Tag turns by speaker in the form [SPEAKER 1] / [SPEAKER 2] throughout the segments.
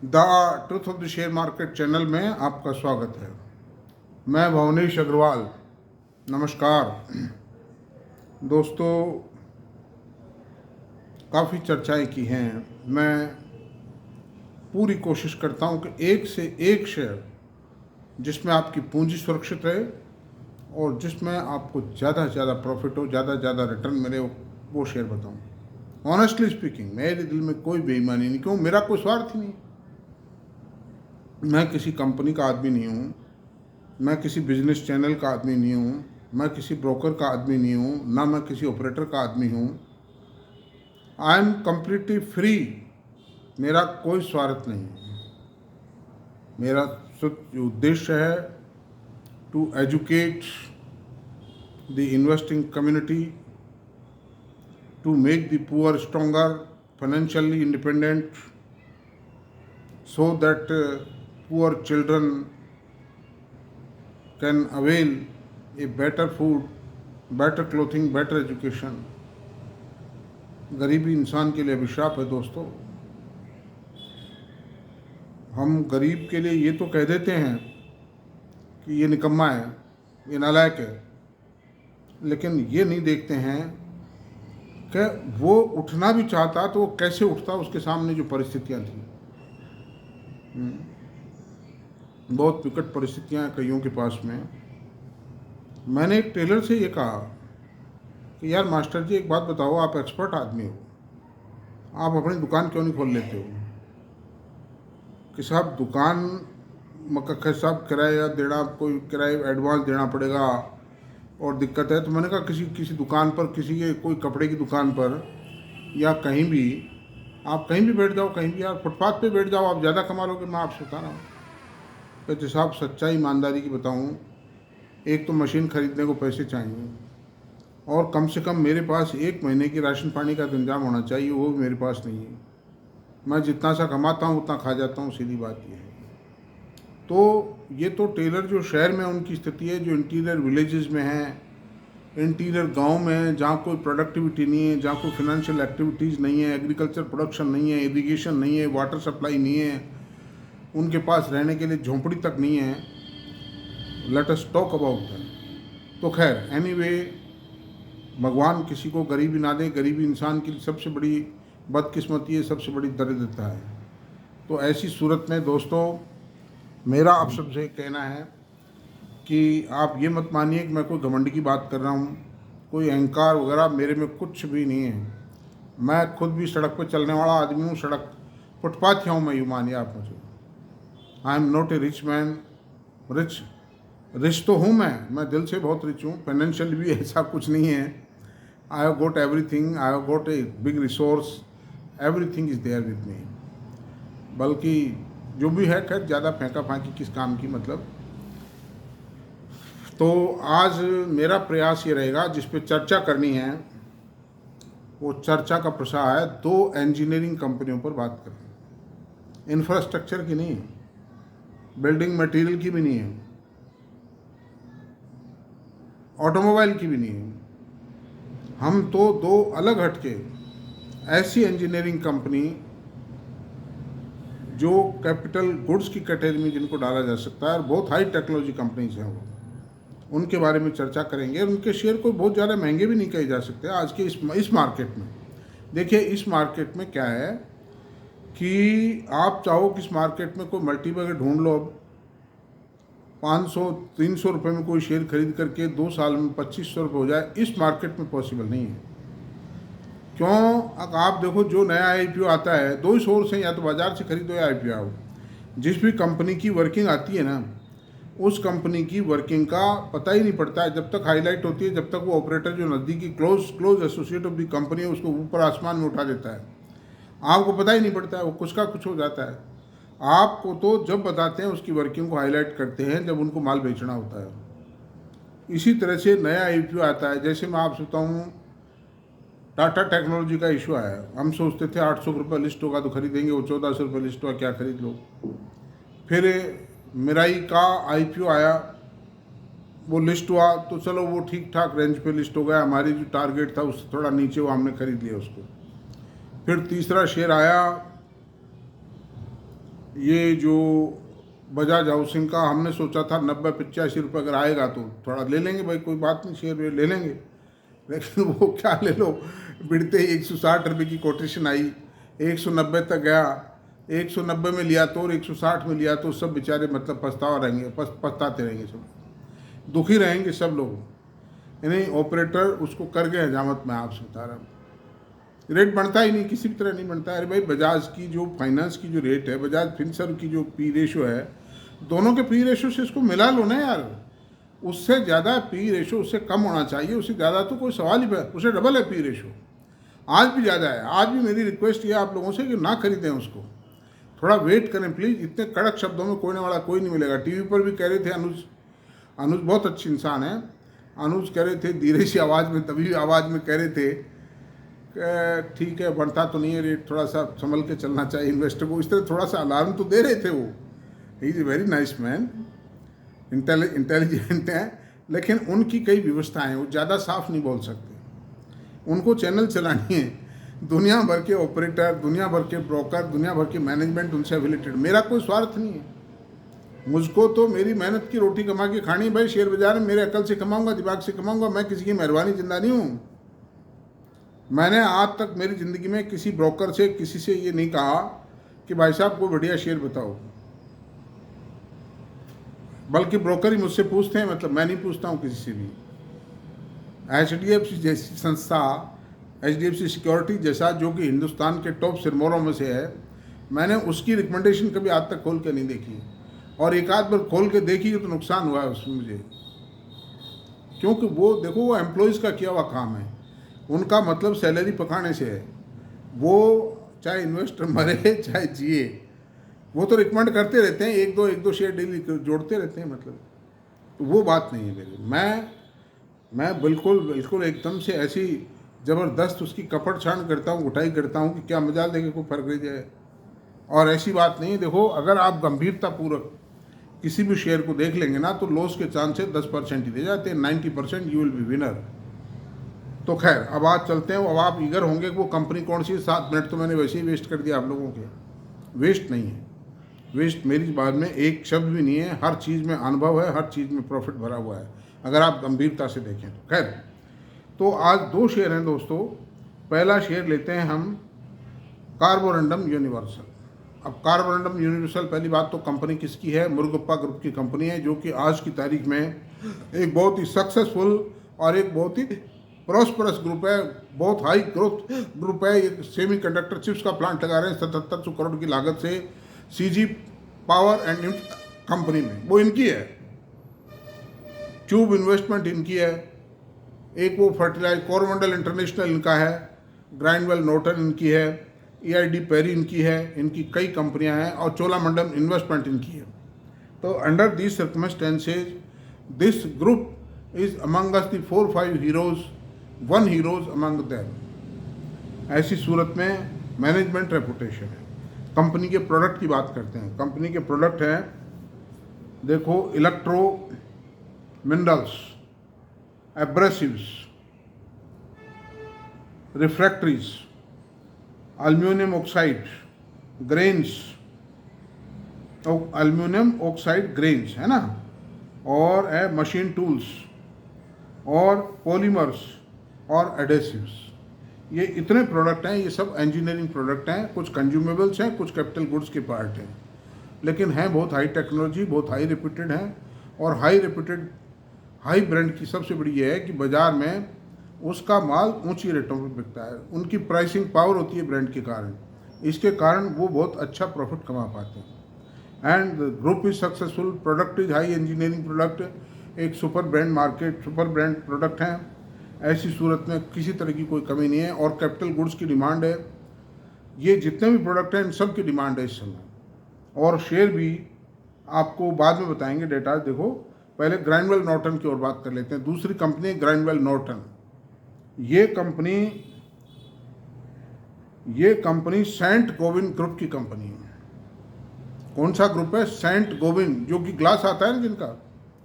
[SPEAKER 1] The truth of the share market channel में आपका स्वागत है। मैं भवनेश अग्रवाल। नमस्कार दोस्तों, काफ़ी चर्चाएं की हैं। मैं पूरी कोशिश करता हूं कि एक से एक शेयर जिसमें आपकी पूंजी सुरक्षित रहे और जिसमें आपको ज़्यादा से ज़्यादा प्रॉफिट हो, ज़्यादा से ज़्यादा रिटर्न मिले, वो शेयर बताऊं। ऑनेस्टली स्पीकिंग, मेरे दिल में कोई बेईमानी नहीं। क्यों? मेरा कोई स्वार्थ ही नहीं। मैं किसी कंपनी का आदमी नहीं हूँ, मैं किसी बिजनेस चैनल का आदमी नहीं हूँ, मैं किसी ब्रोकर का आदमी नहीं हूँ, ना मैं किसी ऑपरेटर का आदमी हूँ। I am completely free. मेरा कोई स्वार्थ नहीं है। मेरा शुद्ध उद्देश्य है to educate the investing community, to make the poor stronger, financially independent, so that poor children can avail a better food, better clothing, better education. गरीबी इंसान के लिए अभिशाप है दोस्तों। हम गरीब के लिए ये तो कह देते हैं कि ये निकम्मा है, ये नालायक है, लेकिन ये नहीं देखते हैं कि वो उठना भी चाहता तो वो कैसे उठता, उसके सामने जो परिस्थितियाँ थी। बहुत विकट परिस्थितियाँ हैं कईयों के पास में। मैंने एक टेलर से ये कहा कि यार मास्टर जी, एक बात बताओ, आप एक्सपर्ट आदमी हो, आप अपनी दुकान क्यों नहीं खोल लेते हो? कि साहब दुकान मक्का साहब किराया देना, कोई किराया एडवांस देना पड़ेगा और दिक्कत है। तो मैंने कहा किसी दुकान पर, किसी के कोई कपड़े की दुकान पर या कहीं भी, आप कहीं भी बैठ जाओ, कहीं भी यार फुटपाथ पे बैठ जाओ, आप ज़्यादा कमा लोगे। मैं आपसे बता रहा हूँ कि साहब सच्चाई ईमानदारी की बताऊँ, एक तो मशीन ख़रीदने को पैसे चाहिए और कम से कम मेरे पास एक महीने की राशन पानी का इंतजाम होना चाहिए, वो भी मेरे पास नहीं है। मैं जितना सा कमाता हूँ उतना खा जाता हूँ, सीधी बात ये है। तो ये तो टेलर जो शहर में उनकी स्थिति है, जो इंटीरियर विलेजेस में हैं, इंटीरियर गांव में है, जहाँ कोई प्रोडक्टिविटी नहीं है, जहाँ कोई फिनेंशियल एक्टिविटीज़ नहीं है, एग्रीकल्चर प्रोडक्शन नहीं है, इरिगेशन नहीं है, वाटर सप्लाई नहीं है, उनके पास रहने के लिए झोंपड़ी तक नहीं है। Let us talk about that. तो खैर, एनीवे, भगवान किसी को गरीबी ना दे। गरीबी इंसान की सबसे बड़ी बदकिस्मती है, सबसे बड़ी दरिद्रता है। तो ऐसी सूरत में दोस्तों, मेरा आप सबसे कहना है कि आप ये मत मानिए कि मैं कोई घमंड की बात कर रहा हूँ, कोई अहंकार वगैरह मेरे में कुछ भी नहीं है। मैं खुद भी सड़क पर चलने वाला आदमी हूँ, सड़क फुटपाथ हूँ मैं, यूँ मानिए आप मुझे। I am not a rich man. Rich तो हूँ मैं दिल से बहुत रिच हूँ, फाइनेंशियल भी ऐसा कुछ नहीं है। I have got everything, I have got a big resource, everything is there with me. बल्कि जो भी है, खैर ज़्यादा फेंका फांकी किस काम की, मतलब। तो आज मेरा प्रयास ये रहेगा, जिस पे चर्चा करनी है, वो चर्चा का प्रसार है 2 इंजीनियरिंग कंपनियों पर बात करनी। इंफ्रास्ट्रक्चर की नहीं है, बिल्डिंग मटेरियल की भी नहीं है, ऑटोमोबाइल की भी नहीं है। हम तो 2 अलग हटके ऐसी इंजीनियरिंग कंपनी जो कैपिटल गुड्स की कैटेगरी में जिनको डाला जा सकता है और बहुत हाई टेक्नोलॉजी कंपनीज हैं, वो उनके बारे में चर्चा करेंगे। और उनके शेयर कोई बहुत ज़्यादा महंगे भी नहीं कहे जा सकते आज के इस मार्केट में। देखिए, इस मार्केट में क्या है कि आप चाहो कि इस मार्केट में कोई मल्टीबैगर ढूंढ लो, अब 500-300 रुपये में कोई शेयर खरीद करके 2 साल में 2500 रुपये हो जाए, इस मार्केट में पॉसिबल नहीं है। क्यों? अब आप देखो, जो नया आईपीओ आता है, 2 सोर्स हैं, या तो बाज़ार से खरीदो या आईपीओ आओ। जिस भी कंपनी की वर्किंग आती है ना, उस कंपनी की वर्किंग का पता ही नहीं पड़ता है जब तक हाईलाइट होती है, जब तक वो ऑपरेटर जो नज़दीकी close associate of the company है उसको ऊपर आसमान में उठा देता है। आपको पता ही नहीं पड़ता है, वो कुछ का कुछ हो जाता है। आपको तो जब बताते हैं उसकी वर्किंग को हाईलाइट करते हैं जब उनको माल बेचना होता है। इसी तरह से नया आईपीओ आता है। जैसे मैं आपसे बताऊँ, टाटा टेक्नोलॉजी का इशू आया। हम सोचते थे 800 रुपये लिस्ट होगा तो खरीदेंगे, वो 1400 रुपये लिस्ट हुआ, क्या खरीद लो। फिर मिराई का आईपीओ आया, वो लिस्ट हुआ तो चलो वो ठीक ठाक रेंज पे लिस्ट हो गया, हमारी जो टारगेट था उससे थोड़ा नीचे, वो हमने खरीद लिया उसको। फिर तीसरा शेयर आया ये जो बजाज हाउसिंग का हमने सोचा था 90-85 रुपये अगर आएगा तो थोड़ा ले लेंगे भाई, कोई बात नहीं, शेयर वे ले लेंगे। लेकिन वो क्या ले लो, बिड़ते ही 160 रुपये की कोटेशन आई, 190 तक गया, 190 में लिया तो और 160 में लिया तो सब बेचारे मतलब पछतावा रहेंगे, पछताते रहेंगे, सब दुखी रहेंगे सब लोग। यानी ऑपरेटर उसको कर गए हजामत, मैं आपसे बता रहा हूँ। रेट बढ़ता ही नहीं, किसी भी तरह नहीं बढ़ता है। अरे भाई, बजाज की जो फाइनेंस की जो रेट है, बजाज फिनसर्व की जो पी रेशो है, दोनों के पी रेशो से इसको मिला लो ना यार। उससे ज़्यादा पी रेशो उससे कम होना चाहिए, उससे ज़्यादा तो कोई सवाल ही, उससे डबल है पी रेशो, आज भी ज़्यादा है। आज भी मेरी रिक्वेस्ट ये आप लोगों से कि ना खरीदें उसको, थोड़ा वेट करें प्लीज़। इतने कड़क शब्दों में कोई वाला कोई नहीं मिलेगा। टीवी पर भी कह रहे थे अनुज बहुत अच्छी इंसान है, अनुज कह रहे थे धीरे सी आवाज़ में, तभी आवाज़ में कह रहे थे ठीक है, बढ़ता तो नहीं है रेट, थोड़ा सा संभल के चलना चाहिए इन्वेस्टर को, इस तरह थोड़ा सा अलार्म तो दे रहे थे वो। He is a very nice man, intelligent है, लेकिन उनकी कई व्यवस्थाएं हैं, वो ज़्यादा साफ नहीं बोल सकते। उनको चैनल चलानी है, दुनिया भर के ऑपरेटर, दुनिया भर के ब्रोकर, दुनिया भर की मैनेजमेंट उनसे एफिलेटेड। मेरा कोई स्वार्थ नहीं है, मुझको तो मेरी मेहनत की रोटी कमा के खानी भाई। शेयर बाजार में मेरे अकल से कमाऊंगा, दिमाग से कमाऊंगा, मैं किसी की मेहरबानी जिंदा नहीं हूँ। मैंने आज तक मेरी ज़िंदगी में किसी ब्रोकर से, किसी से ये नहीं कहा कि भाई साहब कोई बढ़िया शेयर बताओ, बल्कि ब्रोकर ही मुझसे पूछते हैं, मतलब मैं नहीं पूछता हूँ किसी से भी। HDFC जैसी संस्था, HDFC सिक्योरिटी जैसा, जो कि हिंदुस्तान के टॉप सिरमौरों में से है, मैंने उसकी रिकमेंडेशन कभी आज तक खोल के नहीं देखी, और एक आध बार खोल के देखी तो नुकसान हुआ है उसमें मुझे। क्योंकि वो देखो, वो एम्प्लॉयज़ का किया हुआ काम है, उनका मतलब सैलरी पकाने से है। वो चाहे इन्वेस्टर मरे चाहे जिए, वो तो रिकमेंड करते रहते हैं, एक दो शेयर डेली जोड़ते रहते हैं, मतलब तो वो बात नहीं है मेरी। मैं बिल्कुल एकदम से ऐसी ज़बरदस्त उसकी कपड़ छान करता हूँ, घुटाई करता हूँ कि क्या मजाल देखे कोई फर्क रह जाए, और ऐसी बात नहीं। देखो, अगर आप गंभीरतापूर्वक किसी भी शेयर को देख लेंगे ना, तो लॉस के चांसेस 10% ही दे जाते हैं, 90% यू विल बी विनर। तो खैर, अब आज चलते हैं। अब आप ईगर होंगे कि वो कंपनी कौन सी है, 7 मिनट तो मैंने वैसे ही वेस्ट कर दिया आप लोगों के। वेस्ट नहीं है, वेस्ट मेरी बात में एक शब्द भी नहीं है। हर चीज़ में अनुभव है, हर चीज़ में प्रॉफिट भरा हुआ है, अगर आप गंभीरता से देखें तो। खैर, तो आज 2 शेयर हैं दोस्तों। पहला शेयर लेते हैं हम कार्बोरंडम यूनिवर्सल। अब कार्बोरंडम यूनिवर्सल, पहली बात तो कंपनी किसकी है, मुरुगप्पा ग्रुप की कंपनी है, जो कि आज की तारीख में एक बहुत ही सक्सेसफुल और एक बहुत ही प्रॉस्परस ग्रुप है, बहुत हाई ग्रोथ ग्रुप है। एक सेमी कंडक्टर चिप्स का प्लांट लगा रहे हैं 7700 करोड़ की लागत से, CG पावर एंड कंपनी में, वो इनकी है। ट्यूब इन्वेस्टमेंट इनकी है, एक वो फर्टिलाइजर कोरोमंडल इंटरनेशनल इनका है, ग्राइंडवेल नॉर्टन इनकी है, EID पेरी इनकी है, इनकी कई कंपनियां हैं, और चोलामंडलम इन्वेस्टमेंट इनकी है। तो under this circumstances this group is among us the 4-5 heroes, 1 heroes among them. ऐसी सूरत में मैनेजमेंट रेपुटेशन है। कंपनी के प्रोडक्ट की बात करते हैं। कंपनी के प्रोडक्ट हैं, देखो, electro minerals, abrasives, refractories, aluminium oxide grains, aluminium oxide grains है ना, और है मशीन टूल्स, और पॉलीमर्स, और एडेसिव्स। ये इतने प्रोडक्ट हैं, ये सब इंजीनियरिंग प्रोडक्ट हैं। कुछ कंज्यूमेबल्स हैं, कुछ कैपिटल गुड्स के पार्ट हैं, लेकिन हैं बहुत हाई टेक्नोलॉजी, बहुत हाई रेप्यूटेड हैं। और हाई रेप्यूटेड हाई ब्रांड की सबसे बड़ी ये है कि बाज़ार में उसका माल ऊंची रेटों पर बिकता है, उनकी प्राइसिंग पावर होती है ब्रांड के कारण, इसके कारण वो बहुत अच्छा प्रॉफिट कमा पाते हैं। And the group is successful, product is high engineering product, एक super brand market, super brand product हैं। ऐसी सूरत में किसी तरह की कोई कमी नहीं है, और कैपिटल गुड्स की डिमांड है। ये जितने भी प्रोडक्ट हैं, इन सब की डिमांड है इस समय, और शेयर भी आपको बाद में बताएंगे डेटा। देखो, पहले ग्राइंडवेल नॉर्टन की ओर बात कर लेते हैं। दूसरी कंपनी है ग्राइंडवेल नॉर्टन। ये कंपनी सेंट गोविंद ग्रुप की कंपनी है। कौन सा ग्रुप है? सेंट गोविंद, जो कि ग्लास आता है ना, जिनका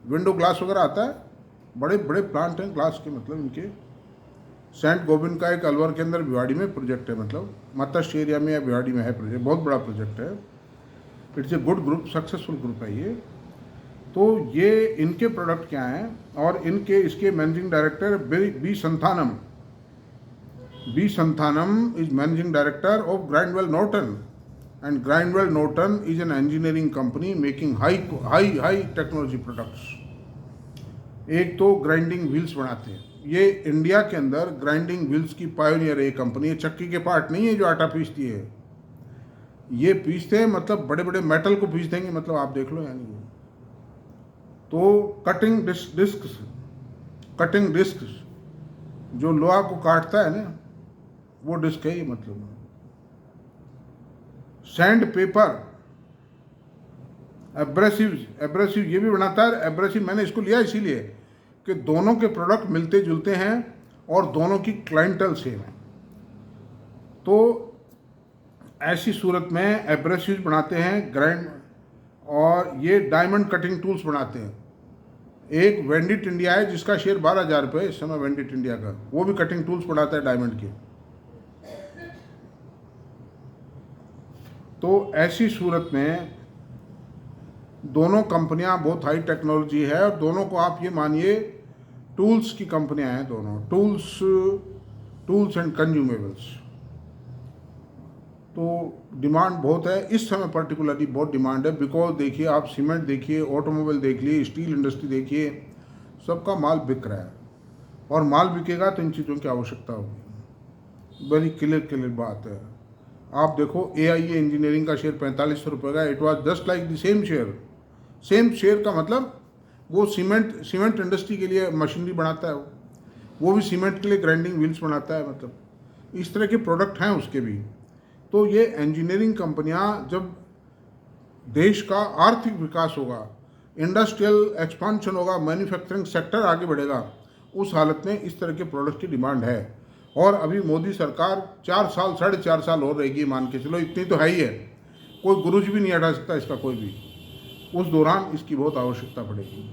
[SPEAKER 1] विंडो ग्लास वगैरह आता है, बड़े बड़े प्लांट हैं ग्लास के, मतलब इनके। सेंट गोविंद का एक अलवर के अंदर भिवाड़ी में प्रोजेक्ट है, मतलब मत्स्य एरिया में या भिवाड़ी में है प्रोजेक्ट, बहुत बड़ा प्रोजेक्ट है। It's a good group, successful group है ये। तो ये इनके प्रोडक्ट क्या हैं, और इनके इसके managing director B Santhanam is managing director of Grindwell Norton, and Grindwell Norton is an engineering company making high technology products. एक तो ग्राइंडिंग व्हील्स बनाते हैं, ये इंडिया के अंदर ग्राइंडिंग व्हील्स की पायोनियर एक कंपनी है। चक्की के पार्ट नहीं है जो आटा पीसती है, ये पीसते हैं, मतलब बड़े बड़े मेटल को पीस देंगे, मतलब आप देख लो यानी। तो कटिंग डिस्क जो लोहा को काटता है ना, वो डिस्क है ये। मतलब सैंड पेपर, एब्रेसिव ये भी बनाता है। एब्रेसिव मैंने इसको लिया इसीलिए कि दोनों के प्रोडक्ट मिलते जुलते हैं और दोनों की क्लाइंटल सेम है। तो ऐसी सूरत में एब्रेसिव बनाते हैं ग्राइंड, और ये डायमंड कटिंग टूल्स बनाते हैं। एक वेंडिट इंडिया है जिसका शेयर 12,000 रुपये इस समय, वेंडिट इंडिया का, वो भी कटिंग टूल्स बनाता है डायमंड के। तो ऐसी सूरत में दोनों कंपनियां बहुत हाई टेक्नोलॉजी है, और दोनों को आप ये मानिए टूल्स की कंपनियां हैं दोनों, टूल्स एंड कंज्यूमेबल्स। तो डिमांड बहुत है इस समय, पर्टिकुलरली बहुत डिमांड है। बिकॉज देखिए आप सीमेंट देखिए, ऑटोमोबाइल देखिए, स्टील इंडस्ट्री देखिए, सबका माल बिक रहा है, और माल बिकेगा तो इन चीज़ों की आवश्यकता होगी। बड़ी क्लियर बात है। आप देखो AIA इंजीनियरिंग का शेयर 4500 रुपये का, it was just like the same share का मतलब वो सीमेंट इंडस्ट्री के लिए मशीनरी बनाता है, वो भी सीमेंट के लिए ग्राइंडिंग व्हील्स बनाता है, मतलब इस तरह के प्रोडक्ट हैं उसके भी। तो ये इंजीनियरिंग कंपनियां, जब देश का आर्थिक विकास होगा, इंडस्ट्रियल एक्सपांशन होगा, मैन्युफैक्चरिंग सेक्टर आगे बढ़ेगा, उस हालत में इस तरह के प्रोडक्ट की डिमांड है। और अभी मोदी सरकार 4 साल और रहेगी, मान के चलो, इतनी तो है ही है, कोई गुरूज भी नहीं हटा सकता इसका कोई भी। उस दौरान इसकी बहुत आवश्यकता पड़ेगी।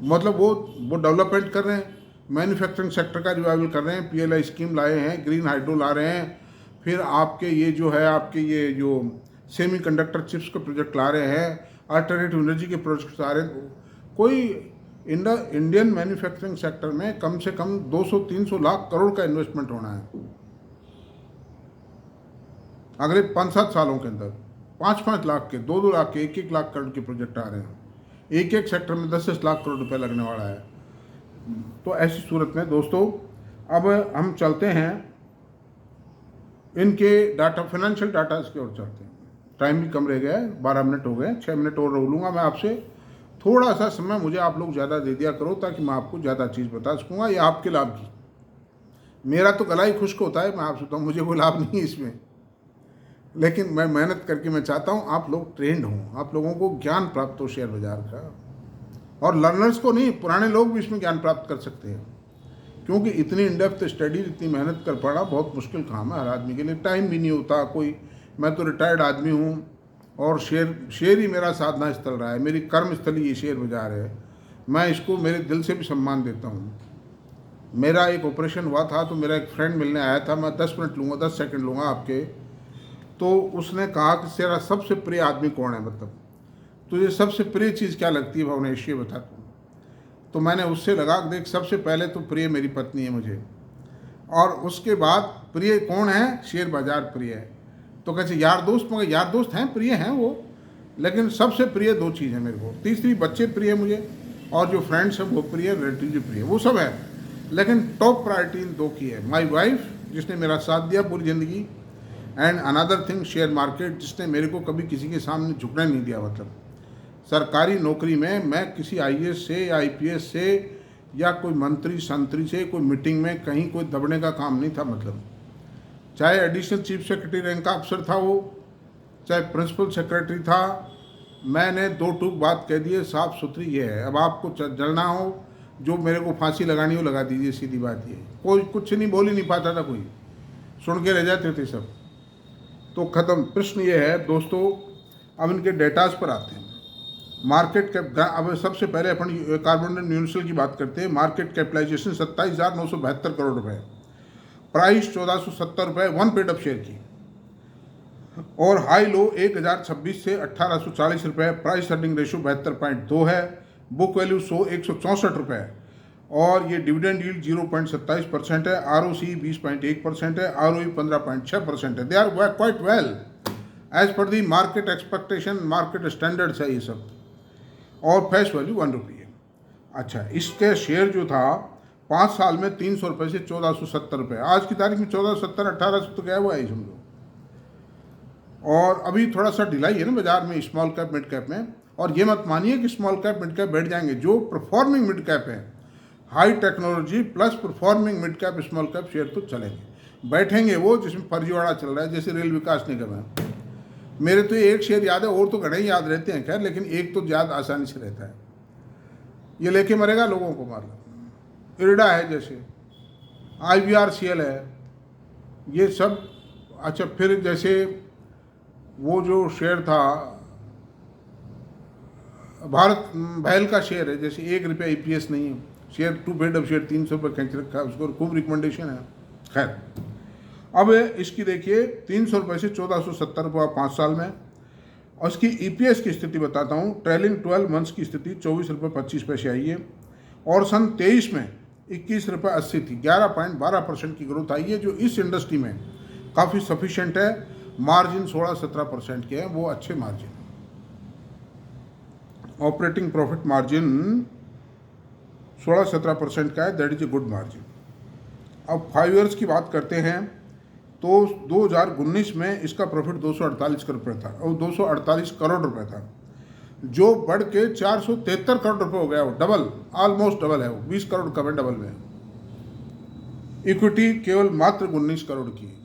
[SPEAKER 1] मतलब वो डेवलपमेंट कर रहे हैं, मैन्युफैक्चरिंग सेक्टर का रिवाइवल कर रहे हैं, PLI स्कीम लाए हैं, ग्रीन हाइड्रो ला रहे हैं, फिर आपके ये जो है आपके ये जो सेमीकंडक्टर चिप्स के प्रोजेक्ट ला रहे हैं, अल्टरनेटिव एनर्जी के प्रोजेक्ट्स आ रहे हैं। कोई इंडियन मैन्युफैक्चरिंग सेक्टर में कम से कम 200-300 लाख करोड़ का इन्वेस्टमेंट होना है अगले 5-7 सालों के अंदर। 5-5 लाख के, 2-2 लाख के, 1-1 लाख करोड़ के प्रोजेक्ट आ रहे हैं। एक सेक्टर में 10-10 लाख करोड़ रुपए लगने वाला है। तो ऐसी सूरत में दोस्तों अब हम चलते हैं इनके डाटा, फाइनेंशियल डाटा की ओर चलते हैं। टाइम भी कम रह गया है, 12 मिनट हो गए, 6 मिनट और रोक लूँगा मैं आपसे। थोड़ा सा समय मुझे आप लोग ज़्यादा दे दिया करो ताकि मैं आपको ज़्यादा चीज़ बता सकूँगा, ये आपके लाभ की। मेरा तो गला ही खुश्क होता है, मैं आपसे बताऊँ, मुझे कोई लाभ नहीं है इसमें, लेकिन मैं मेहनत करके मैं चाहता हूँ आप लोग ट्रेंड हों, आप लोगों को ज्ञान प्राप्त हो शेयर बाजार का। और लर्नर्स को नहीं, पुराने लोग भी इसमें ज्ञान प्राप्त कर सकते हैं, क्योंकि इतनी इन डेप्थ स्टडी, इतनी मेहनत कर पड़ा बहुत मुश्किल काम है हर आदमी के लिए, टाइम भी नहीं होता कोई। मैं तो रिटायर्ड आदमी हूँ और शेयर ही मेरा साधना स्थल रहा है, मेरी कर्म स्थली ये शेयर बाजार है। मैं इसको मेरे दिल से भी सम्मान देता हूँ। मेरा एक ऑपरेशन हुआ था तो मेरा एक फ्रेंड मिलने आया था, मैं 10 मिनट लूँगा, 10 सेकंड लूँगा आपके। तो उसने कहा कि तेरा सबसे प्रिय आदमी कौन है, मतलब तुझे सबसे प्रिय चीज़ क्या लगती है भवनेश, ये बता तू। तो मैंने उससे लगा देख, सबसे पहले तो प्रिय मेरी पत्नी है मुझे, और उसके बाद प्रिय कौन है, शेयर बाजार प्रिय है। तो कैसे यार दोस्त, मगर यार दोस्त हैं, प्रिय हैं वो, लेकिन सबसे प्रिय 2 चीज़ है मेरे को। तीसरी बच्चे प्रिय मुझे, और जो फ्रेंड्स हैं वो प्रिय, रिलेटिव प्रिय, वो सब है, लेकिन टॉप प्रायोरिटी इन 2 की है। माई वाइफ जिसने मेरा साथ दिया पूरी ज़िंदगी, and another thing share market जिसने मेरे को कभी किसी के सामने झुकने नहीं दिया। मतलब सरकारी नौकरी में मैं किसी IAS से या IPS से या कोई मंत्री संतरी से कोई मीटिंग में कहीं कोई दबने का काम नहीं था। मतलब चाहे एडिशनल चीफ सेक्रेटरी रैंक का अफसर था वो, चाहे प्रिंसिपल सेक्रेटरी था, मैंने 2 टूक बात कह दी है, साफ सुथरी ये है। अब आपको जलना हो, जो मेरे को फांसी लगानी हो लगा दीजिए, सीधी बात ये। कोई कुछ नहीं बोल ही नहीं पाता था, कोई सुन के रह जाते थे सब। तो ख़त्म। प्रश्न ये है दोस्तों, अब इनके डेटाज पर आते हैं। मार्केट कैप, अब सबसे पहले अपन कार्बन यूनिवर्सल की बात करते हैं। मार्केट कैपिटलाइजेशन 27,972 करोड़ रुपए, प्राइस 1470 रुपये 1 पेड अप शेयर की। और हाई लो 1026 से 1840 रुपये, प्राइस अर्निंग रेशो 72.2 है, बुक वैल्यू 164 रुपये, और ये डिविडेंड यील्ड 0.27% है, ROC 20.1% है, ROE 15.6% है। They are quite well as per the market expectation, market standards है ये सब, और फेस वैल्यू 1 रुपये है। अच्छा, इसके शेयर जो था 5 साल में 300 रुपये से 1470 रुपये, आज की तारीख में 1470 1800 तो गया हुआ है समझो। और अभी थोड़ा सा डिलाई है ना बाजार में स्मॉल कैप मिड कैप में, और ये मत मानिए कि स्मॉल कैप मिड कैप बैठ जाएंगे। जो परफॉर्मिंग मिड कैप है, high technology plus performing mid cap small cap share तो चलेंगे, बैठेंगे वो जिसमें फर्जीवाड़ा चल रहा है, जैसे रेल विकास निगम है। मेरे तो एक शेयर याद है, और तो घने ही याद रहते हैं खैर, लेकिन एक तो याद आसानी से रहता है, ये लेके मरेगा लोगों को मार। इरडा है जैसे, IVRCL है, ये सब। अच्छा, फिर जैसे वो जो शेयर था भारत भैल का शेयर है, जैसे 1 रुपया EPS नहीं है, शेयर टू पेड अब शेयर 300 रुपये खींच रखा है, उसको खूब रिकमेंडेशन है। खैर, अब इसकी देखिए 300 रुपये से 1470 रुपये 5 साल में, और इसकी EPS की स्थिति बताता हूँ। ट्रेलिंग 12 मंथ्स की स्थिति 24 रुपये 25 पैसे आई है, और सन 23 में 21 रुपये 80 थी, 11.12% की ग्रोथ आई है, जो इस इंडस्ट्री में काफ़ी सफिशेंट है। मार्जिन 16-17% के हैं, वो अच्छे मार्जिन। ऑपरेटिंग प्रॉफिट मार्जिन 16-17% का है, that is a good margin. अब 5 ईयर्स की बात करते हैं तो 2019 में इसका प्रॉफिट 248 करोड़ रुपये था, और 248 करोड़ रुपये था, जो बढ़ के 473 करोड़ रुपये हो गया। वो डबल, ऑलमोस्ट डबल है, वो 20 करोड़ कम है डबल में। इक्विटी केवल मात्र 19 करोड़ की,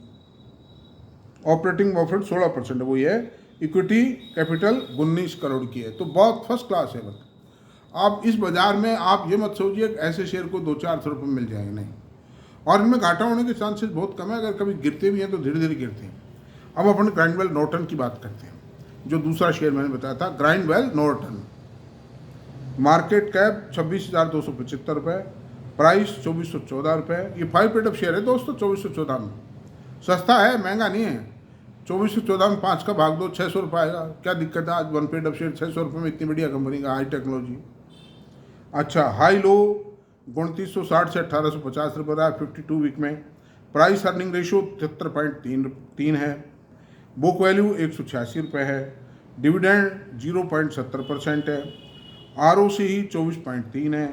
[SPEAKER 1] ऑपरेटिंग प्रॉफिट 16% है, वो ये इक्विटी कैपिटल 19 करोड़ की है, तो बहुत फर्स्ट क्लास है। मतलब आप इस बाजार में आप ये मत सोचिए ऐसे शेयर को 200-400 रुपये मिल जाएंगे, नहीं, और इनमें घाटा होने के चांसेस बहुत कम है। अगर कभी गिरते भी हैं तो धीरे धीरे गिरते हैं। अब अपन ग्राइंडवेल नॉर्टन की बात करते हैं, जो दूसरा शेयर मैंने बताया था, ग्राइंडवेल नॉर्टन। मार्केट कैप 26,275 रुपये, प्राइस 2414 रुपये। ये 5 पेड अप शेयर है दोस्तों, 2414 में सस्ता है, महंगा नहीं है। 2414 में 5 का भाग दो, 600 रुपये आएगा, क्या दिक्कत है। आज 1 पेड अप शेयर 600 रुपये में इतनी बढ़िया कंपनी का, हाई टेक्नोलॉजी। अच्छा, हाई लो 2960 से 1850 रुपये रहा 52 वीक में। प्राइस अर्निंग रेशो 73.3 है, बुक वैल्यू 186 रुपये है, डिविडेंड 0.70% है, ROC ही 24.3 है,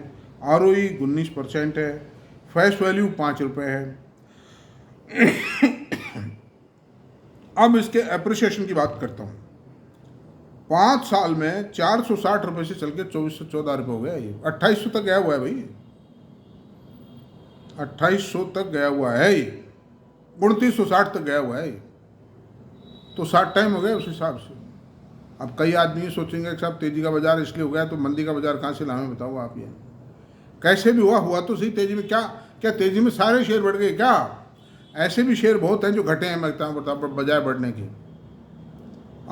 [SPEAKER 1] ROE 19% है, फेस वैल्यू 5 रुपये है। अब इसके एप्रिसिएशन की बात करता हूँ। 5 साल में 460 रुपये से चल के 2414 रुपये हो गया। ये 2800 तक गया हुआ है भाई, 2800 तक गया हुआ है, ये 2960 तक गया हुआ है, तो 60 टाइम हो गया उस हिसाब से। अब कई आदमी सोचेंगे कि साहब तेजी का बाजार इसलिए हो गया, तो मंदी का बाजार कहाँ से लाएं, बताओ आप। ये कैसे भी हुआ तो सही तेजी में। क्या तेजी में सारे शेयर बढ़ गए क्या? ऐसे भी शेयर बहुत हैं जो घटे हैं, मैं बजाय बढ़ने के।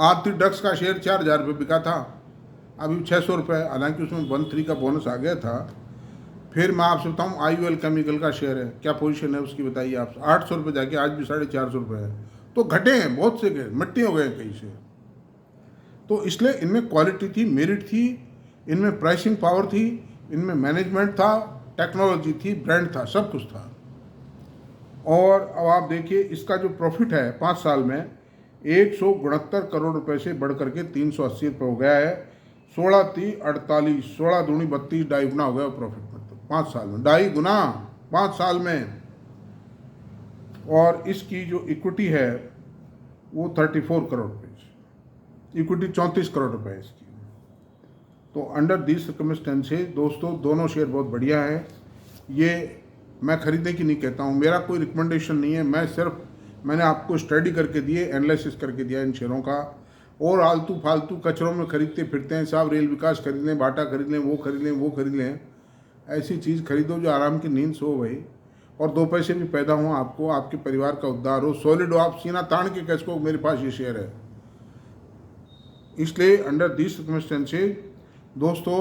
[SPEAKER 1] आरती डक्स का शेयर 4000 रुपये बिका था, अभी 600 रुपये, हालांकि उसमें 1/3 का बोनस आ गया था। फिर मैं आपसे बताऊँ, IOL केमिकल का शेयर है, क्या पोजीशन है उसकी बताइए आप। 800 रुपये जाके आज भी 450 रुपये है, तो घटे हैं बहुत से, गए मिट्टी हो गए कहीं से। तो इसलिए इनमें क्वालिटी थी, मेरिट थी, इनमें प्राइसिंग पावर थी, इनमें मैनेजमेंट था, टेक्नोलॉजी थी, ब्रांड था, सब कुछ था। और अब आप देखिए इसका जो प्रॉफिट है 5 साल में 169 करोड़ रुपए से बढ़ करके 380 रुपये हो गया है। 16×3=48, 16×2=32, 2.5 गुना हो गया प्रॉफिट, मतलब 5 साल में 2.5 गुना 5 साल में। और इसकी जो इक्विटी है वो 34 करोड़ रुपये, इक्विटी 34 करोड़ रुपये है इसकी। तो अंडर दिस सर्कमस्टेंसेस दोस्तों, दोनों शेयर बहुत बढ़िया है। ये मैं खरीदने की नहीं कहता हूँ, मेरा कोई रिकमेंडेशन नहीं है, मैंने आपको स्टडी करके दिए, एनालिसिस करके दिया इन शेयरों का। और आलतू फालतू कचरों में खरीदते फिरते हैं साहब, रेल विकास खरीद लें, बाटा खरीद लें, वो खरीद लें। ऐसी चीज़ खरीदो जो आराम की नींद सो भाई, और 2 पैसे भी पैदा हों आपको, आपके परिवार का उद्धार हो, सॉलिड हो, आप सीना तान के कह सको मेरे पास ये शेयर है। इसलिए अंडर दिस सर्कमस्टेंसेस दोस्तों,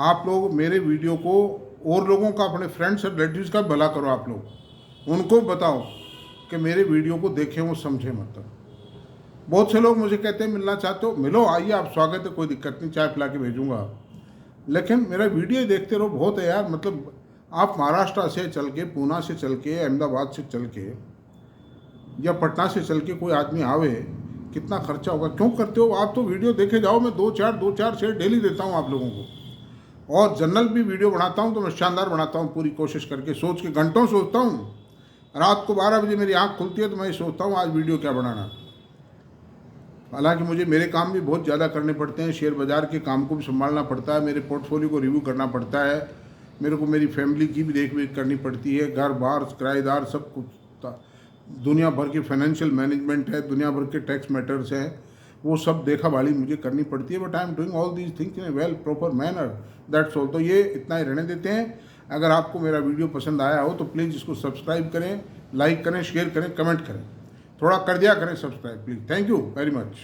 [SPEAKER 1] आप लोग मेरे वीडियो को और लोगों का, अपने फ्रेंड्स और रिलेटिव्स का भला करो। आप लोग उनको बताओ कि मेरे वीडियो को देखें, वो समझें। मतलब बहुत से लोग मुझे कहते हैं मिलना चाहते हो, मिलो, आइए, आप स्वागत है, कोई दिक्कत नहीं, चाय पिला के भेजूँगा। लेकिन मेरा वीडियो देखते रहो, बहुत है यार। मतलब आप महाराष्ट्र से चल के, पूना से चल के, अहमदाबाद से चल के या पटना से चल के कोई आदमी आवे, कितना खर्चा होगा? क्यों करते हो? आप तो वीडियो देखे जाओ, मैं दो चार शेयर डेली देता हूँ आप लोगों को। और जनरल भी वीडियो बनाता हूँ तो मैं शानदार बनाता हूँ, पूरी कोशिश करके, सोच के घंटों सोचता हूँ। रात को 12 बजे मेरी आँख खुलती है तो मैं सोचता हूँ आज वीडियो क्या बनाना। हालांकि मुझे मेरे काम भी बहुत ज़्यादा करने पड़ते हैं, शेयर बाज़ार के काम को भी संभालना पड़ता है, मेरे पोर्टफोलियो को रिव्यू करना पड़ता है, मेरे को मेरी फैमिली की भी देख रेख करनी पड़ती है, घर बार किराएदार सब कुछ, दुनिया भर की फाइनेंशियल मैनेजमेंट है, दुनिया भर के टैक्स मैटर्स हैं, वो सब देखा भाली मुझे करनी पड़ती है। But I am doing all these things in A well proper manner, that's all. तो ये इतना ही रहने देते हैं। अगर आपको मेरा वीडियो पसंद आया हो तो प्लीज़ इसको सब्सक्राइब करें, लाइक करें, शेयर करें, कमेंट करें, थोड़ा कर दिया करें subscribe please. Thank you very much.